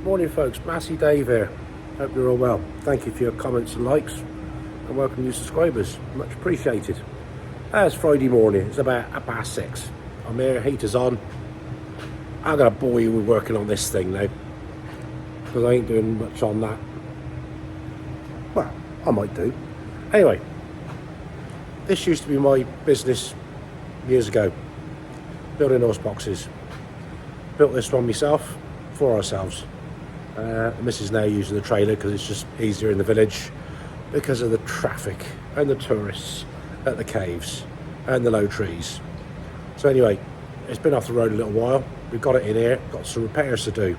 Morning folks, Massey Dave here. Hope you're all well. Thank you for your comments and likes and welcome new subscribers. Much appreciated. It's Friday morning, it's about 6:30. I'm here, heater's on. I'm going to bore you with working on this thing now because I ain't doing much on that. Well, I might do. Anyway, this used to be my business years ago, building horse boxes. Built this one myself, for ourselves. The missus now using the trailer because it's just easier in the village because of the traffic and the tourists at the caves and the low trees. So anyway, it's been off the road a little while. We've got it in here, got some repairs to do.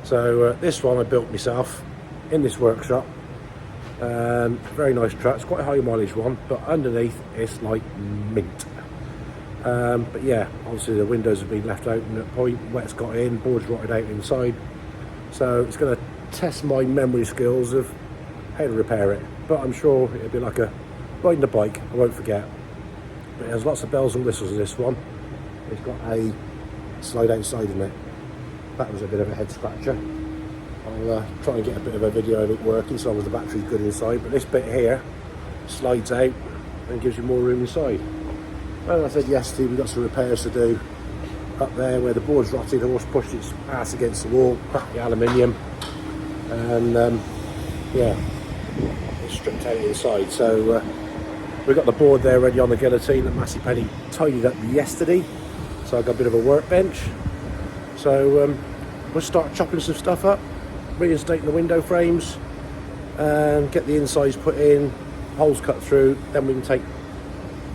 So this one I built myself in this workshop. Very nice truck, it's quite a high mileage one, but underneath it's like mint. But yeah, obviously the windows have been left open at point, wet's got in, boards rotted out inside. So it's going to test my memory skills of how to repair it. But I'm sure it'll be like riding a bike, I won't forget. But there's lots of bells and whistles in this one. It's got a slide outside in it. That was a bit of a head scratcher. I'll try and get a bit of a video of it working as long as the battery's good inside. But this bit here slides out and gives you more room inside. Well, I said yesterday we've got some repairs to do up there where the board's rotted, the horse pushed its ass against the wall, cracked the aluminium, and yeah, it's stripped out inside. So we've got the board there ready on the guillotine that Massey tidied up yesterday. So I've got a bit of a workbench. So we'll start chopping some stuff up, reinstating the window frames, and get the insides put in, holes cut through, then we can take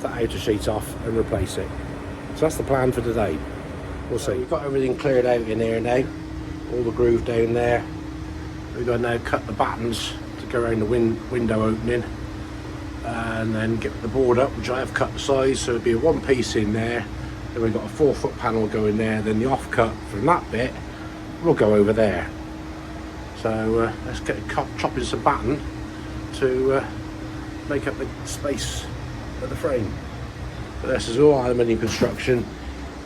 that outer sheet off and replace it. So that's the plan for today. We'll see. We've got everything cleared out in here now, all the groove down there. We've got to now cut the battens to go around the window opening and then get the board up, which I have cut the size, so it'll be a one piece in there. Then we've got a 4-foot panel going there, then the offcut from that bit will go over there. So let's get chopping some batten to make up the space of the frame. But this is all aluminium construction,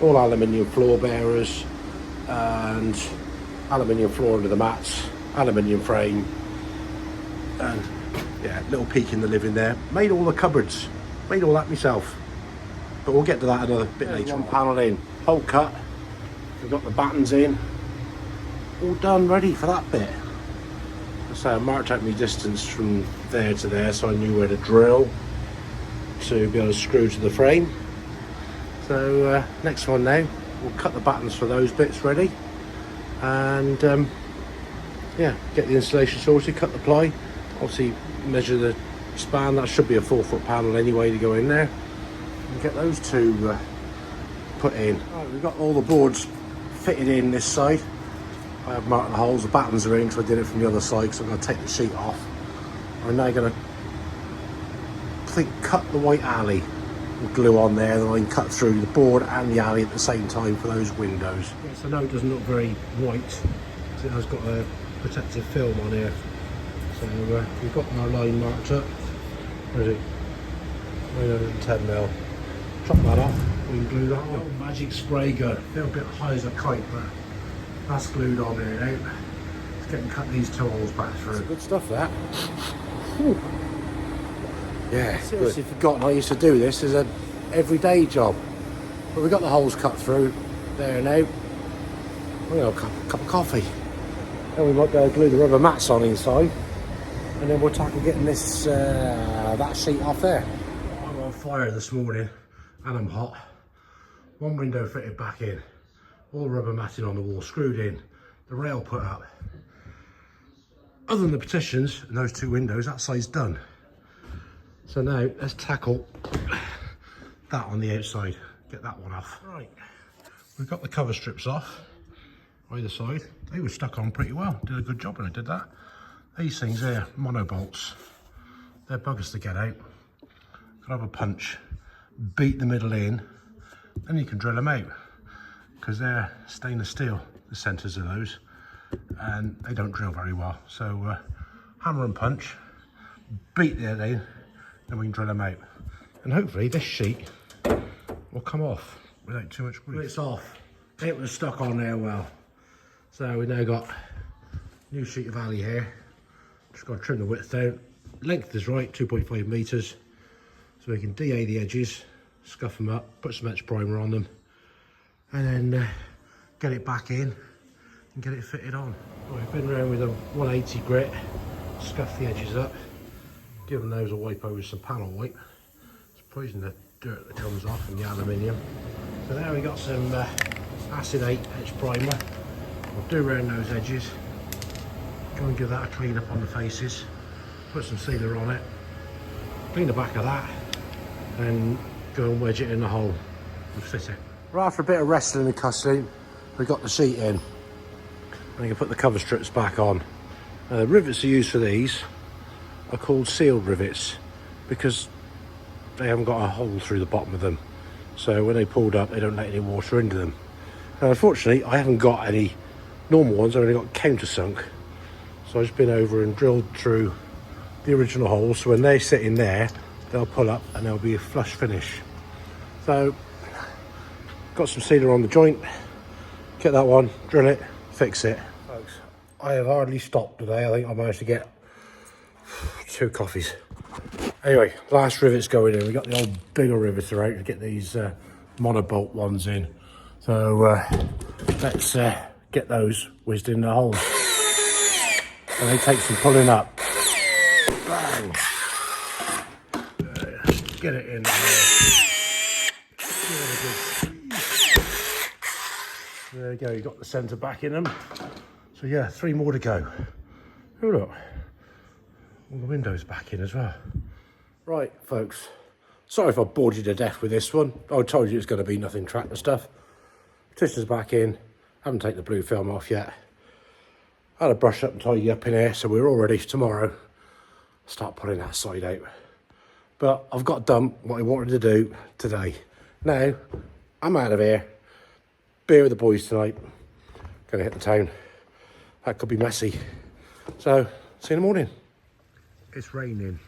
all aluminium floor bearers and aluminium floor under the mats, aluminium frame, and yeah, little peak in the living there. Made all the cupboards, made all that myself, but we'll get to that another bit later. One panel in, hole cut, we've got the battens in, all done, ready for that bit. So I marked out my distance from there to there so I knew where to drill to be able to screw to the frame. So next one now, we'll cut the battens for those bits ready and yeah, get the installation sorted, cut the ply, obviously measure the span. That should be a 4-foot panel anyway to go in there, and get those two put in. Right, we've got all the boards fitted in this side. I have marked the holes, the battens are in because I did it from the other side, so I'm going to take the sheet off. I'm now going to cut the white alley with glue on there, then I can cut through the board and the alley at the same time for those windows. Yes, I know it doesn't look very white, it has got a protective film on here. So we've got our line marked up. Where is it? 910mm. Chop that off, we can glue that on. Magic spray gun, a little bit high as a kite, but that's glued on there now. Let's get and cut these two holes back through. That's good stuff, that. Whew. Yeah, seriously forgotten I used to do this as an everyday job. But we've got the holes cut through there now. We'll have a cup of coffee. Then we might be able to glue the rubber mats on inside. And then we'll tackle getting this that sheet off there. I'm on fire this morning and I'm hot. One window fitted back in. All the rubber matting on the wall screwed in. The rail put up. Other than the partitions and those two windows, that side's done. So now let's tackle that on the outside, get that one off. Right, we've got the cover strips off either side. They were stuck on pretty well, did a good job when I did that. These things here, mono bolts, they're buggers to get out. Have a punch, beat the middle in, then you can drill them out because they're stainless steel, the centres of those, and they don't drill very well. So hammer and punch, beat that in, then we can drill them out. And hopefully this sheet will come off without too much grief. It's off. It was stuck on there well. So we now got New sheet of alley here. Just got to trim the width down. Length is right, 2.5 metres. So we can DA the edges, scuff them up, put some etch primer on them, and then get it back in and get it fitted on. Right, I've been around with a 180 grit, scuff the edges up, give those a wipe over some panel wipe. It's poison the dirt that comes off and the aluminium. So now we got some acid 8 etch primer. We'll do around those edges, go and give that a clean up on the faces, put some sealer on it, clean the back of that, and go and wedge it in the hole and fit it. Right, after a bit of wrestling and cussing, we got the sheet in. And you can put the cover strips back on. The rivets are used for these are called sealed rivets because they haven't got a hole through the bottom of them. So when they pulled up, they don't let any water into them. Now, unfortunately, I haven't got any normal ones. I've only got countersunk. So I've just been over and drilled through the original holes. So when they sit in there, they'll pull up and there'll be a flush finish. So got some sealer on the joint, get that one, drill it, fix it. Folks, I have hardly stopped today. I think I managed to get 2 coffees. Anyway, last rivet's going in. We got the old bigger riveter out to get these monobolt ones in. So let's get those whizzed in the hole. And they take some pulling up. Bang. Get it in there. There you go, you got the centre back in them. So yeah, 3 more to go. Oh look, all the windows back in as well. Right, folks, sorry if I bored you to death with this one. I told you it's going to be nothing tractor stuff. Petition's back in, haven't taken the blue film off yet. I had a brush up and tidy up in here, so we're all ready for tomorrow. Start pulling that side out. But I've got done what I wanted to do today. Now, I'm out of here. Beer with the boys tonight. Gonna hit the town. That could be messy. So, see you in the morning. It's raining.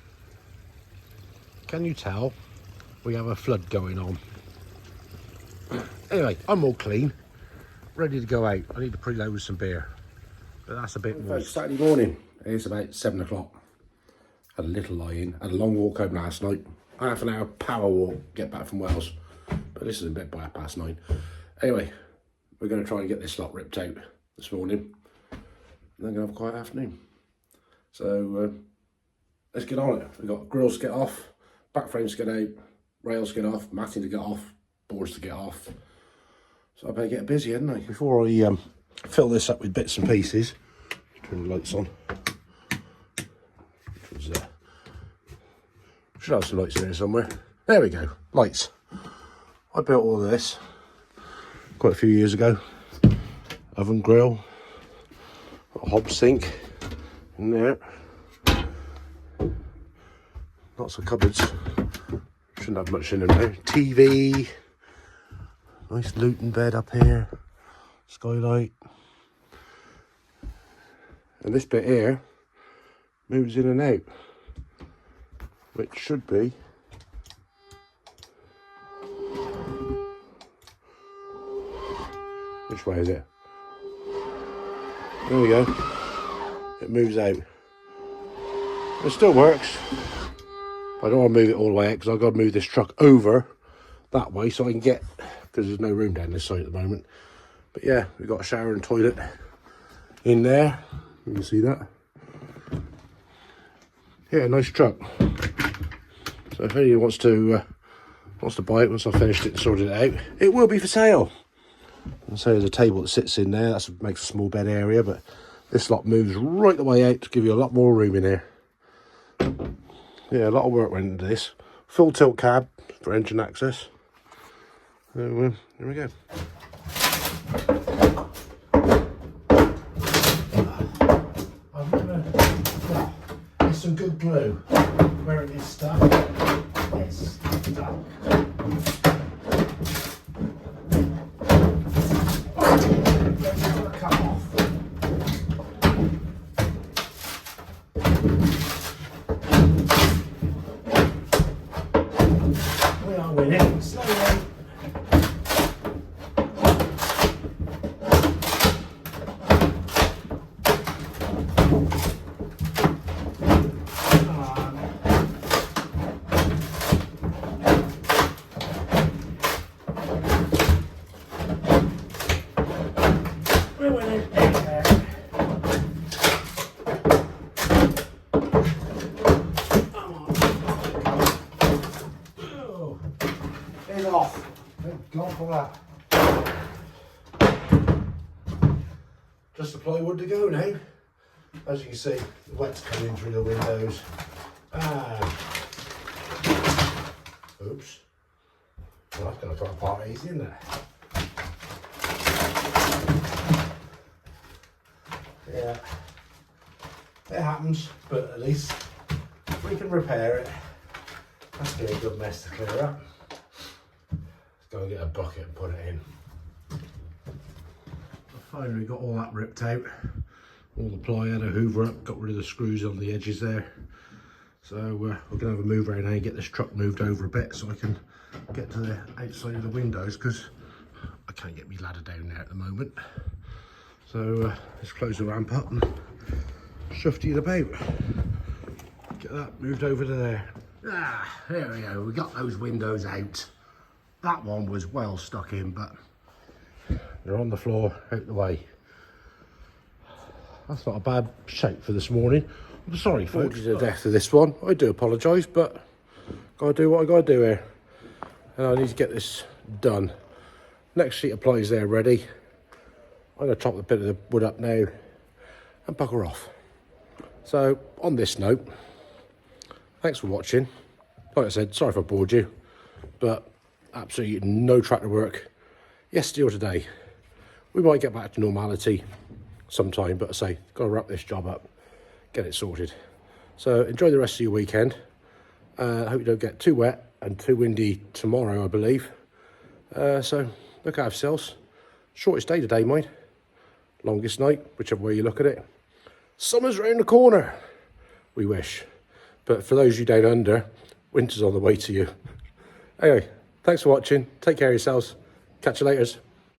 Can you tell we have a flood going on? Anyway, I'm all clean. Ready to go out. I need to preload with some beer. But that's a bit more. Saturday morning. It's about 7 o'clock. Had a little lie in. Had a long walk home last night. Half an hour power walk, get back from Wales. But this is a bit by 9:30. Anyway, we're going to try and get this lot ripped out this morning. And then going to have a quiet afternoon. So, let's get on it. We've got grills to get off, back frames to get out, rails to get off, matting to get off, boards to get off. So I better get busy, hadn't I? Before I fill this up with bits and pieces, turn the lights on. Should have some lights in here somewhere. There we go, lights. I built all of this quite a few years ago. Oven grill, a hob sink in there. Lots of cupboards. Shouldn't have much in there. TV. Nice Luton bed up here. Skylight. And this bit here moves in and out, which should be which way is it? There we go. It moves out. It still works. But I don't want to move it all the way out because I've got to move this truck over that way so I can get, because there's no room down this side at the moment. But yeah, we've got a shower and toilet in there. You can see that. Yeah, nice truck. So if anyone wants to buy it once I've finished it and sorted it out, it will be for sale. And so there's a table that sits in there. That makes a small bed area, but this lot moves right the way out to give you a lot more room in here. Yeah, a lot of work went into this. Full tilt cab for engine access. So here we go. I'm gonna get some good glue where it is stuck. It's stuck. Come off. We are winning slowly. for that. Just the plywood to go now. As you can see, the wet's coming through the windows. Oops. Well, that's going to come apart easy, isn't it? Yeah. It happens, but at least we can repair it. That's going to be a good mess to clear up. Let's go and get a bucket and put it in. I finally got all that ripped out. All the ply, had a hoover up, got rid of the screws on the edges there. So we're going to have a move around now and get this truck moved over a bit so I can get to the outside of the windows, because I can't get my ladder down there at the moment. So let's close the ramp up and shufty it about. Get that moved over to there. There we go, we got those windows out. That one was well stuck in, but they're on the floor, out the way. That's not a bad shape for this morning. I'm sorry folks, to the death of this one. I do apologise, but gotta do what I gotta do here. And I need to get this done. Next sheet of ply is there ready. I'm gonna chop a bit of the wood up now and bugger off. So on this note, thanks for watching. Like I said, sorry if I bored you, but absolutely no tractor work yesterday or today. We might get back to normality sometime, but I say, gotta wrap this job up, get it sorted. So enjoy the rest of your weekend. I hope you don't get too wet and too windy tomorrow, I believe. So look out for yourselves. Shortest day today, mind. Longest night, whichever way you look at it. Summer's round the corner. We wish. But for those of you down under, winter's on the way to you. Anyway, thanks for watching. Take care of yourselves. Catch you later.